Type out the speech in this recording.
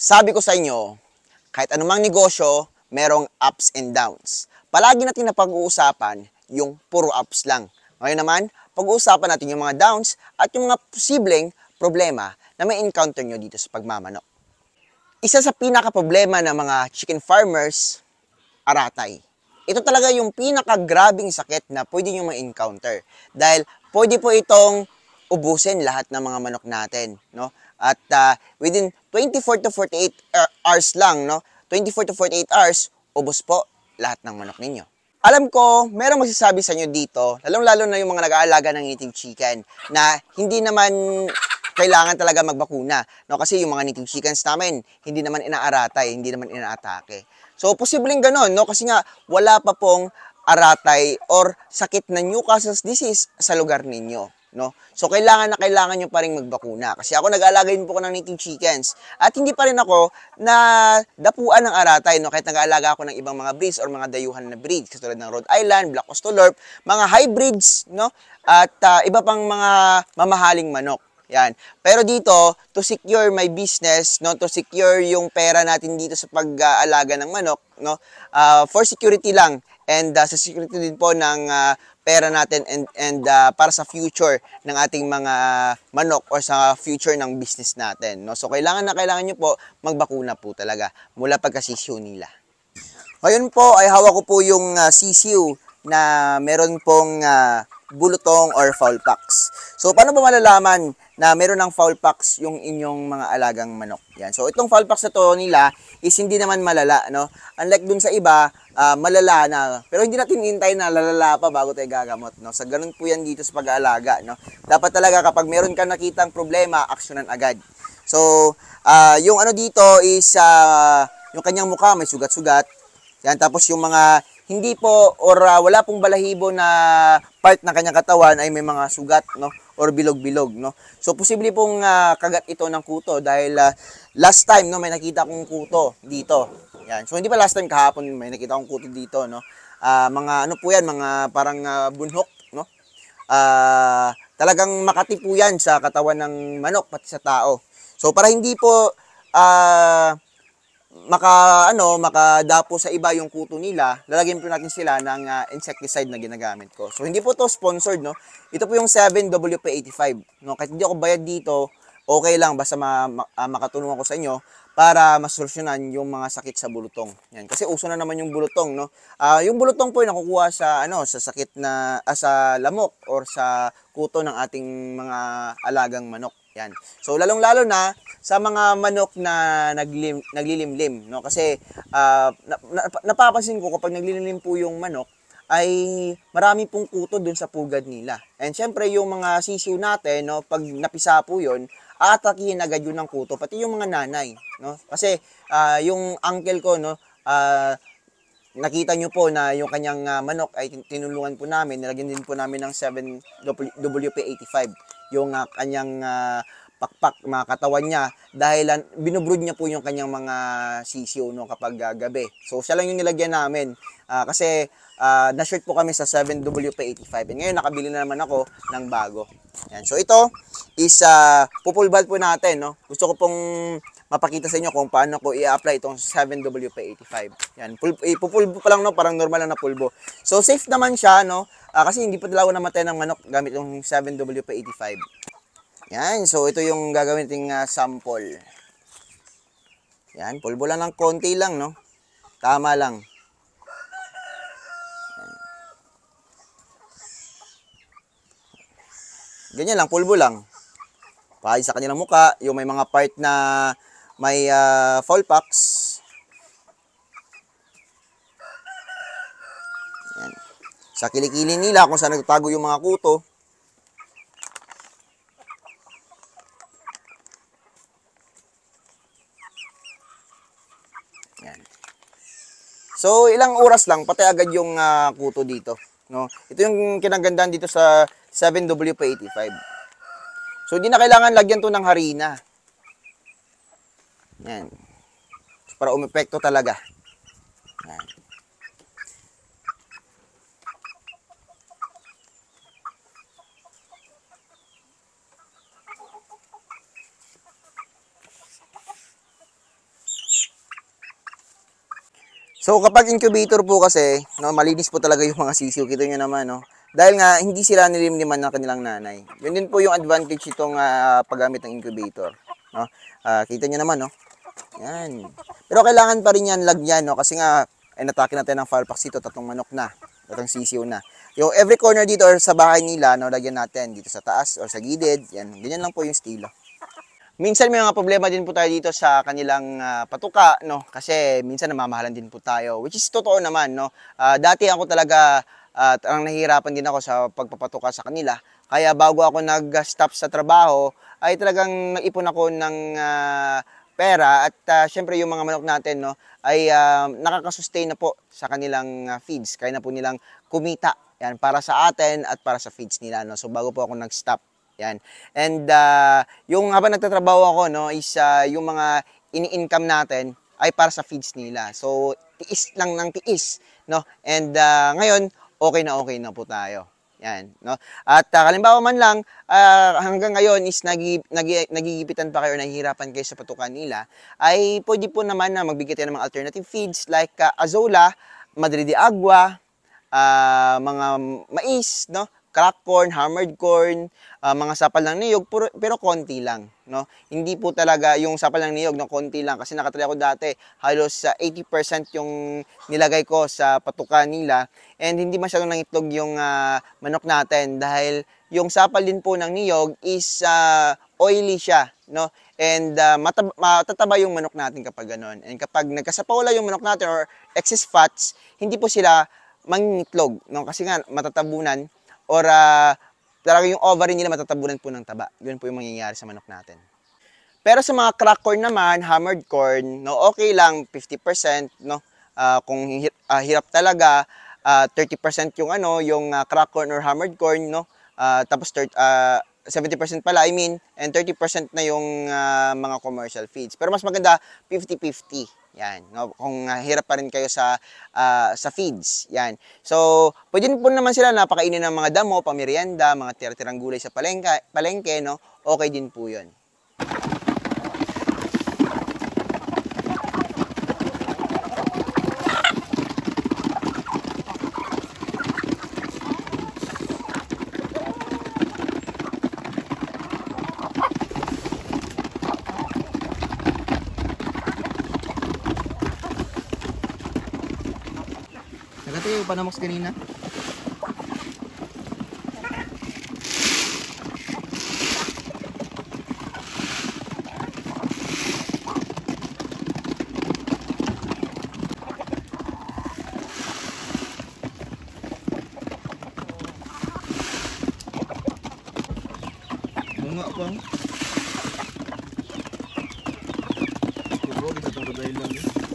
Sabi ko sa inyo, kahit anumang negosyo, merong ups and downs. Palagi natin napag-uusapan yung puro ups lang. Ngayon naman, pag-uusapan natin yung mga downs at yung mga posibleng problema na may encounter nyo dito sa pagmamanok. Isa sa pinaka-problema ng mga chicken farmers, aratay. Ito talaga yung pinaka-grabing sakit na pwede nyo ma-encounter. Dahil pwede po itong ubusin lahat ng mga manok natin, no? At within 24 to 48 hours lang, no? 24 to 48 hours, ubos po lahat ng manok ninyo. Alam ko, merong magsasabi sa inyo dito, lalong-lalo na yung mga nag-aalaga ng native chicken, na hindi naman kailangan talaga magbakuna, no? Kasi yung mga native chickens namin, hindi naman inaaratay, hindi naman inaatake. So, posibleng ganon, no? Kasi nga, wala pa pong aratay or sakit na Newcastle's disease sa lugar ninyo, no? So, kailangan na kailangan nyo pa rin magbakuna. Kasi ako nag-aalaga din po ako ng native chickens. At hindi pa rin ako na dapuan ng aratay, no? Kahit nag-aalaga ako ng ibang mga breeds or mga dayuhan na breeds, katulad ng Rhode Island, Black Australorp, mga hybrids, no? At iba pang mga mamahaling manok. Yan. Pero dito, to secure my business, no, to secure yung pera natin dito sa pag-aalaga ng manok, no, for security lang, and sa security din po ng pera natin, and para sa future ng ating mga manok or sa future ng business natin, no. So kailangan nyo po magbakuna po talaga mula pagkasisiw nila. Ngayon po ay hawak ko po yung sisiw na meron pong bulutong or fowl pox. So, paano ba malalaman na meron ng fowl pox yung inyong mga alagang manok? Yan. So, itong fowl pox na to nila is hindi naman malala, no? Unlike dun sa iba, malala na. Pero hindi natin hintay na lalala pa bago tayo gagamot, no? Sa ganun po yan dito sa pag-aalaga, no? Dapat talaga kapag meron ka nakitang problema, aksyonan agad. So, yung ano dito is yung kanyang mukha may sugat-sugat. Yan, tapos yung mga hindi po or wala pong balahibo na part ng kanyang katawan ay may mga sugat, no, or bilog-bilog, no. So posible pong kagat ito ng kuto dahil last time, no, may nakita kong kuto dito. Yan. So hindi pa last time, kahapon may nakita kong kuto dito, no. Mga ano po yan, mga parang bunhok, no. Talagang makati po yan sa katawan ng manok pati sa tao. So para hindi po makadapo sa iba yung kuto nila, lalagyan po natin sila ng insecticide na ginagamit ko. So, hindi po to sponsored, no? Ito po yung 7WP85, no? Kahit hindi ako bayad dito, okay lang, basta makatulong ako sa inyo para masolusyonan yung mga sakit sa bulutong. Yan. Kasi uso na naman yung bulutong, no? Yung bulutong po yung nakukuha sa, sa sakit na, sa lamok or sa kuto ng ating mga alagang manok. Yan. So, lalong-lalo na sa mga manok na naglilimlim, no? Kasi napapansin ko kapag naglilimlim po yung manok ay marami pong kuto dun sa pugad nila. And syempre yung mga sisiw natin, no, pag napisa po yun, aatakihin agad yun ng kuto, pati yung mga nanay, no? Kasi yung uncle ko, no, nakita nyo po na yung kanyang manok ay tinulungan po namin, nilagyan din po namin ng 7WP85 yung kanyang pakpak, mga katawan niya, dahil binubrood niya po yung kanyang mga sisiw, no, kapag gabi. So siya lang yung nilagyan namin kasi na-short po kami sa 7WP85 and ngayon nakabili na naman ako ng bago. Yan. So ito is pupulbal po natin, no. Gusto ko pong mapakita sa inyo kung paano ko i-apply itong 7WP85. Yan, ipupulbo pa lang, no, parang normal lang na pulbo. So safe naman siya, no, kasi hindi pa talaga namatay ng manok gamit yung 7WP85. Yan, so ito yung gagawin nating sample. Yan, pulbo lang ng konti lang, no. Tama lang. Ganyan lang, pulbo lang. Pahay sa kanilang muka, yung may mga part na may fowl pox. Yan. Sa kilikili nila kung saan nagtatago yung mga kuto. Yan. So, ilang oras lang, patay agad yung kuto dito, no? Ito yung kinagandaan dito sa 7WP85. So, hindi na kailangan lagyan to ng harina. Yan. Para umepekto talaga. Yan. So kapag incubator po kasi, no, malinis po talaga yung mga sisiw. Kita nyo naman, no. Dahil nga hindi sila nilimliman ng kanilang nanay. Yun din po yung advantage itong paggamit ng incubator, no. Kita nyo naman, no. Yan. Pero kailangan pa rin yan lagyan, no, kasi nga natake natin ng fowl pox dito, 3 manok na, 3 sisiw na. Yung every corner dito or sa bahay nila, no, lagyan natin dito sa taas or sa gilid. Yan, ganyan lang po yung estilo. Minsan may mga problema din po tayo dito sa kanilang patuka, no? Kasi minsan namamahalan din po tayo, which is totoo naman, no? Dati ako talaga ang nahihirapan din ako sa pagpapatuka sa kanila. Kaya bago ako nag-stop sa trabaho, ay talagang nag-ipon ako ng pera at syempre yung mga manok natin, no, ay nakaka-sustain na po sa kanilang feeds. Kaya na po nilang kumita. Yan, para sa atin at para sa feeds nila, no? So bago po ako nag-stop. Yan. And yung habang nagtatrabaho ako, no, is yung mga ini-income natin ay para sa feeds nila. So tiis lang ng tiis, no? And ngayon okay na po tayo. Yan, no? At halimbawa man lang hanggang ngayon is nagigipitan pa kayo, nahihirapan kayo sa patukan nila, ay pwede po naman na magbigay tayo ng mga alternative feeds like Azola, Madre de Agua, mga mais, no? Crack corn, hammered corn, mga sapal ng niyog, pero konti lang, no? Hindi po talaga yung sapal ng niyog, no, konti lang. Kasi nakatry ako dati, halos 80% yung nilagay ko sa patuka nila. And hindi masyadong nangitlog yung manok natin dahil yung sapal din po ng niyog is oily siya, no? And matataba yung manok natin kapag gano'n. And kapag nagkasapawala yung manok natin or excess fats, hindi po sila mangingitlog, no? Kasi nga matatabunan or talaga yung ovary nila matatabunan po ng taba. Yun po yung mangyayari sa manok natin. Pero sa mga crack corn naman, hammered corn, no, okay lang 50%, no. Kung hirap talaga, 30% yung yung crack corn or hammered corn, no. Tapos 70% pala, and 30% na yung mga commercial feeds. Pero mas maganda 50-50. Yan, no? Kung hirap pa rin kayo sa feeds, yan. So, pwede po naman sila napakainin ng mga damo, pamerienda, mga tira-tirang gulay sa palengke, no? Okay din po 'yun. Nagatayo pa namoks kanina. Bunga pang. Siguro sa tungkol dahil lang.